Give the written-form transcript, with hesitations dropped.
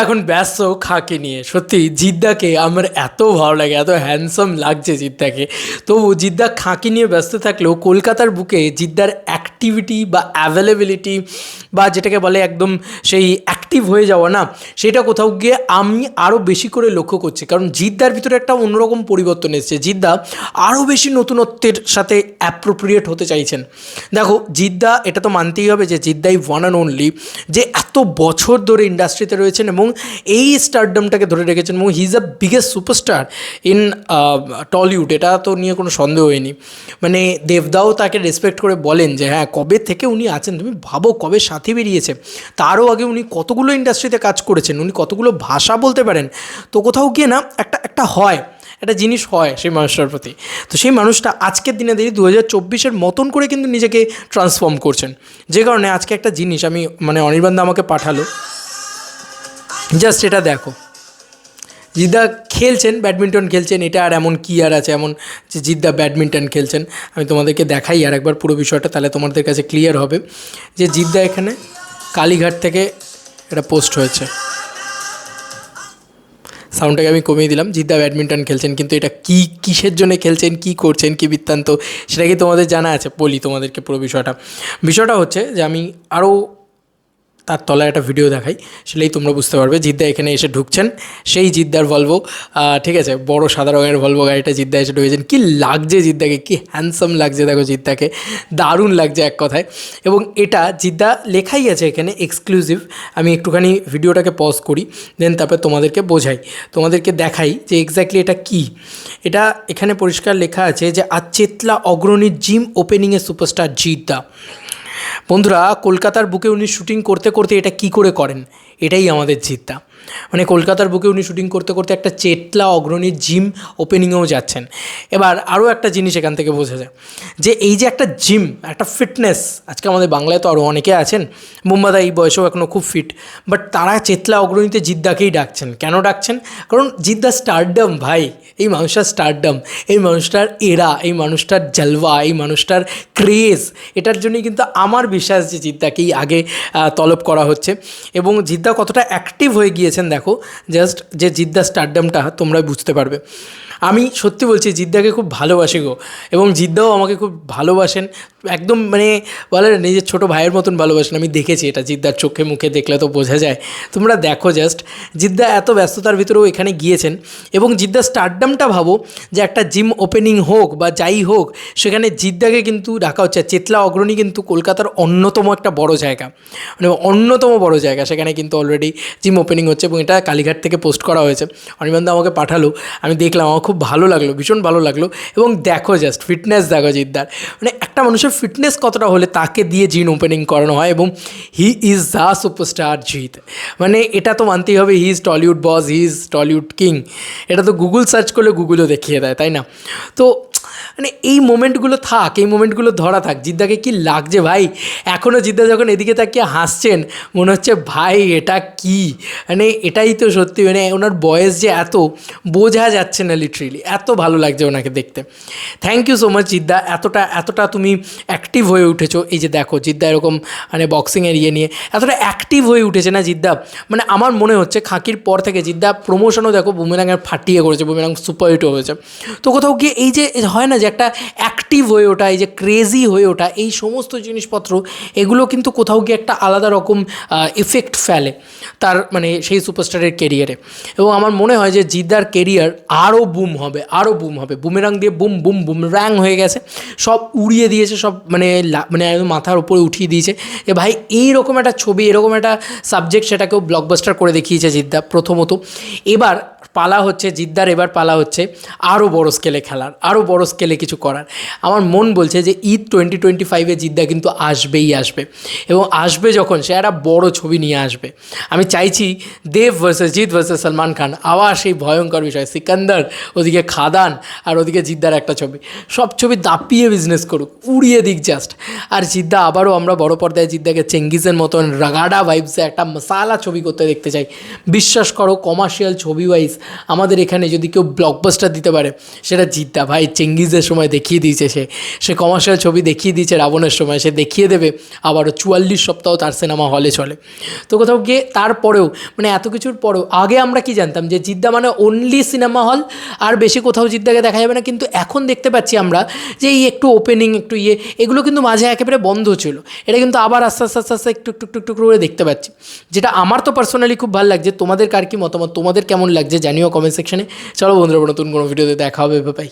এখন ব্যস্ত খাকে নিয়ে। সত্যি জিদ্দাকে আমার এত ভালো লাগে, এত হ্যান্ডসাম লাগছে জিদ্দাকে। তো জিদ্দা খাকি নিয়ে ব্যস্ত থাকলেও কলকাতার বুকে জিদ্দার অ্যাক্টিভিটি বা অ্যাভেলেবিলিটি বা যেটাকে বলে একদম সেই অ্যাক্টিভ হয়ে যাওয়া না, সেটা কোথাও গিয়ে আমি আরও বেশি করে লক্ষ্য করছি। কারণ জিদ্দার ভিতরে একটা অন্যরকম পরিবর্তন এসেছে। জিদ্দা আরও বেশি নতুনত্বের সাথে অ্যাপ্রোপ্রিয়েট হতে চাইছেন। দেখো জিদ্দা, এটা তো মানতেই হবে যে জিদ্দাই ওয়ান অ্যান্ড অনলি যে এত বছর ধরে ইন্ডাস্ট্রিতে রয়েছেন এবং এই স্টারডমটাকে ধরে রেখেছেন এবং he is a biggest superstar in Tollywood. এটা তো নিয়ে কোনো সন্দেহ হয়নি। মানে দেবদাও তাকে রেসপেক্ট করে বলেন যে হ্যাঁ, কবে থেকে উনি আছেন তুমি ভাবো, কবে সাথী বেরিয়েছে, তারও আগে উনি কতগুলো ইন্ডাস্ট্রিতে কাজ করেছেন, উনি কতগুলো ভাষা বলতে পারেন। তো কোথাও গিয়ে না একটা হয়, একটা জিনিস হয় সেই মানুষটার প্রতি। তো সেই মানুষটা আজকের দিনে দেখি 2024-এর মতন করে কিন্তু নিজেকে ট্রান্সফর্ম করছেন। যে কারণে আজকে একটা জিনিস আমি মানে অনির্বাণ দা আমাকে পাঠালো, জাস্ট এটা দেখো। জিদ্দা খেলছেন, ব্যাডমিন্টন খেলছেন, এটা আর এমন কী আর আছে এমন যে জিদ্দা ব্যাডমিন্টন খেলছেন। আমি তোমাদেরকে দেখাই আর একবার পুরো বিষয়টা, তাহলে তোমাদের কাছে ক্লিয়ার হবে যে জিদ্দা এখানে কালীঘাট থেকে এটা পোস্ট হয়েছে। সাউন্ডটাকে আমি কমিয়ে দিলাম। জিদ্দা ব্যাডমিন্টন খেলছেন, কিন্তু এটা কী কিসের জন্য খেলছেন, কী করছেন, কী বৃত্তান্ত, সেটা কি তোমাদের জানা আছে? বলি তোমাদেরকে পুরো বিষয়টা হচ্ছে যে আমি আরও তার তলায় একটা ভিডিও দেখাই, সেটাই তোমরা বুঝতে পারবে। জিদ্দা এখানে এসে ঢুকছেন, সেই জিদ্দার ভলভো, ঠিক আছে, বড় সাদা রঙের ভলভো গাড়িটা জিদ্দা এসে ঢুকেছেন। কী লাগছে জিদ্দাকে, কী হ্যান্ডসাম লাগছে দেখো জিদ্দাকে, দারুণ লাগছে এক কথায়। এবং এটা জিদ্দা লেখাই আছে এখানে এক্সক্লুসিভ। আমি একটুখানি ভিডিওটাকে পজ করি, দেন তারপর তোমাদেরকে বোঝাই, তোমাদেরকে দেখাই যে এক্স্যাক্টলি এটা কী। এটা এখানে পরিষ্কার লেখা আছে যে আজ চেতলা অগ্রণী জিম ওপেনিংয়ে সুপারস্টার জিদ্দা। বন্ধুরা, কলকাতার বুকে উনি শ্যুটিং করতে করতে এটা কী করে করেন, এটাই আমাদের জিদ্দা। মানে কলকাতার বুকে উনি শ্যুটিং করতে করতে একটা চেতলা অগ্রণী জিম ওপেনিংয়েও যাচ্ছেন। এবার আরও একটা জিনিস এখান থেকে বোঝা যায় যে এই যে একটা জিম, একটা ফিটনেস, আজকে আমাদের বাংলায় তো আরও অনেকে আছেন, মুম্বাদা এই বয়সেও এখনও খুব ফিট, বাট তারা চেতলা অগ্রণীতে জিদ্দাকেই ডাকছেন। কেন ডাকছেন? কারণ জিদ্দা স্টারডম ভাই, এই মানুষটার স্টারডম, এই মানুষটার এরা, এই মানুষটার জলওয়া, এই মানুষটার ক্রেজ, এটার জন্যই কিন্তু আমার বিশ্বাস যে জিদ্দাকেই আগে তলব করা হচ্ছে। এবং জিদ্দা কতটা অ্যাক্টিভ হয়ে গিয়েছেন দেখো, জাস্ট যে জিদ্দা স্টারডমটা তোমরা বুঝতে পারবে। আমি সত্যি বলছি জিদ্দাকে খুব ভালোবাসি গো, এবং জিদ্দাও আমাকে খুব ভালোবাসেন, একদম মানে বলে নিজের ছোটো ভাইয়ের মতন ভালোবাসেন। আমি দেখেছি এটা, জিদ্দার চোখে মুখে দেখলে তো বোঝা যায়। তোমরা দেখো জাস্ট, জিদ্দা এত ব্যস্ততার ভিতরেও এখানে গিয়েছেন। এবং জিদ্দা স্টারডমটা ভাবো যে একটা জিম ওপেনিং হোক বা যাই হোক, সেখানে জিদ্দাকে কিন্তু রাখা হচ্ছে। চেতলা অগ্রণী কিন্তু কলকাতার অন্যতম একটা বড় জায়গা, মানে অন্যতম বড় জায়গা, সেখানে কিন্তু অলরেডি জিম ওপেনিং হচ্ছে এবং এটা কালীঘাট থেকে পোস্ট করা হয়েছে। অনির্বাণ দা আমাকে পাঠালো, আমি দেখলাম, আমার খুব ভালো লাগলো, ভীষণ ভালো লাগলো। এবং দেখো জাস্ট ফিটনেস দেখো জিদ্দার, মানে একটা মানুষের ফিটনেস কতটা হলে তাকে দিয়ে জিম ওপেনিং করানো হয়। এবং he is the superstar Jeet, মানে এটা তো মানতেই হবে, he is Tollywood boss, he is Tollywood king. এটা তো গুগল সার্চ করলে গুগলও দেখিয়ে দেয়, তাই না? তো মানে এই মোমেন্টগুলো থাক, এই মোমেন্টগুলো ধরা থাক। জিদ্দাকে কি লাগছে ভাই, এখনও জিদ্দা যখন এদিকে তাকিয়ে হাসছেন, মনে হচ্ছে ভাই এটা কি, মানে এটাই তো সত্যি, মানে ওনার বয়স যে এত বোঝা যাচ্ছে না, লিটারেলি এত ভালো লাগছে ওনাকে দেখতে। থ্যাংক ইউ সো মাচ জিদ্দা, এতটা তুমি অ্যাক্টিভ হয়ে উঠেছো। এই যে দেখো জিদ্দা এরকম মানে বক্সিংয়ের ইয়ে নিয়ে এতটা অ্যাক্টিভ হয়ে উঠেছে না জিদ্দা, মানে আমার মনে হচ্ছে খাকির পর থেকে জিদ্দা প্রমোশনও দেখো বুমেরাঙের ফাটিয়ে করেছে, বুমেরাং সুপারহিটও হয়েছে। তো কোথাও গিয়ে এই যে হয় না যে একটা অ্যাক্টিভ হয়ে ওঠা, এই যে ক্রেজি হয়ে ওঠা, এই সমস্ত জিনিসপত্র এগুলো কিন্তু কোথাও গিয়ে একটা আলাদা রকম এফেক্ট ফেলে তার মানে সেই সুপারস্টারের কেরিয়ারে। এবং আমার মনে হয় যে জিদ্দার কেরিয়ার আরও বুম হবে, আরও বুম হবে। বুমেরাং দিয়ে বুম বুম বুমরাং হয়ে গেছে, সব উড়িয়ে দিয়েছে, সব মানে মানে একদম মাথার উপরে উঠিয়ে দিয়েছে। এ ভাই এইরকম একটা ছবি, এরকম একটা সাবজেক্ট, সেটাকেও ব্লকবাস্টার করে দেখিয়েছে জিদ্দা প্রথমত। এবার পালা হচ্ছে জিদ্দার, এবার পালা হচ্ছে আরও বড় স্কেলে খেলার, আরও বড় স্কেলে কিছু করার। আমার মন বলছে যে ঈদ 2025-এ জিদ্দা কিন্তু আসবেই আসবে, এবং আসবে যখন সে একটা বড় ছবি নিয়ে আসবে। আমি চাইছি দেব ভার্সেস জিৎ ভার্সেস সলমান খান, আবার সেই ভয়ঙ্কর বিষয়, সিকান্দার, ওদিকে খাদান, আর ওদিকে জিদ্দার একটা ছবি, সব ছবি দাপিয়ে বিজনেস করুক, উড়িয়ে দিক জাস্ট। আর জিদ্দা আবারও আমরা বড় পর্দায় জিদ্দাকে চেঙ্গিজের মতন রাগাডা ভাইবসে একটা মশালা ছবি করতে দেখতে চাই। বিশ্বাস করো, কমার্শিয়াল ছবি ওয়াইজ আমাদের এখানে যদি কেউ ব্লকবাস্টার দিতে পারে সেটা জিদ্দা ভাই। চেঙ্গিজের সময় দেখিয়ে দিয়েছে, সে কমার্শিয়াল ছবি দেখিয়ে দিয়েছে রাবণের সময়, সে দেখিয়ে দেবে আবারও 44 সপ্তাহ তার সিনেমা হলে চলে। তো কোথাও গিয়ে তারপরেও মানে এত কিছুর পরেও আগে আমরা কি জানতাম যে জিদ্দা মানে অনলি সিনেমা হল, আর বেশি কোথাও জিদ্দাকে দেখা যাবে না। কিন্তু এখন দেখতে পাচ্ছি আমরা যে এই একটু ওপেনিং একটু এগুলো কিন্তু মাঝে একেবারে বন্ধ ছিল, এটা কিন্তু আবার আস্তে আস্তে আস্তে আস্তে একটু একটু একটু একটু করে দেখতে পাচ্ছি, যেটা আমার তো পার্সোনালি খুব ভালো লাগছে। তোমাদের কার কি মতামত, তোমাদের কেমন লাগছে জানিও কমেন্ট সেকশনে। চলো বন্ধুরা, নতুন কোনো ভিডিওতে দেখা হবে, বাই।